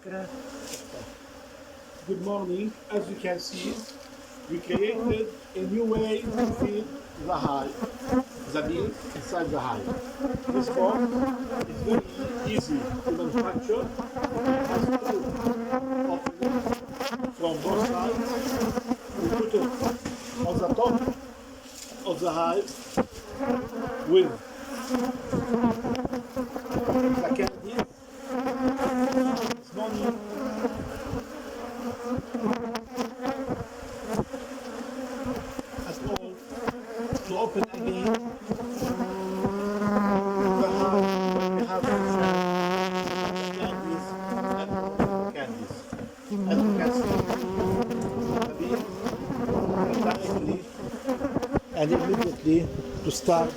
Good morning. As you can see, we created a new way to feed the hive, the bees inside the hive. This box is very easy to manufacture. It has two openings from both sides. We put it on the top of the hive with the candy. It's money. As all to open again the hive when we have candies and candies. As you can see, the bee directly and immediately to start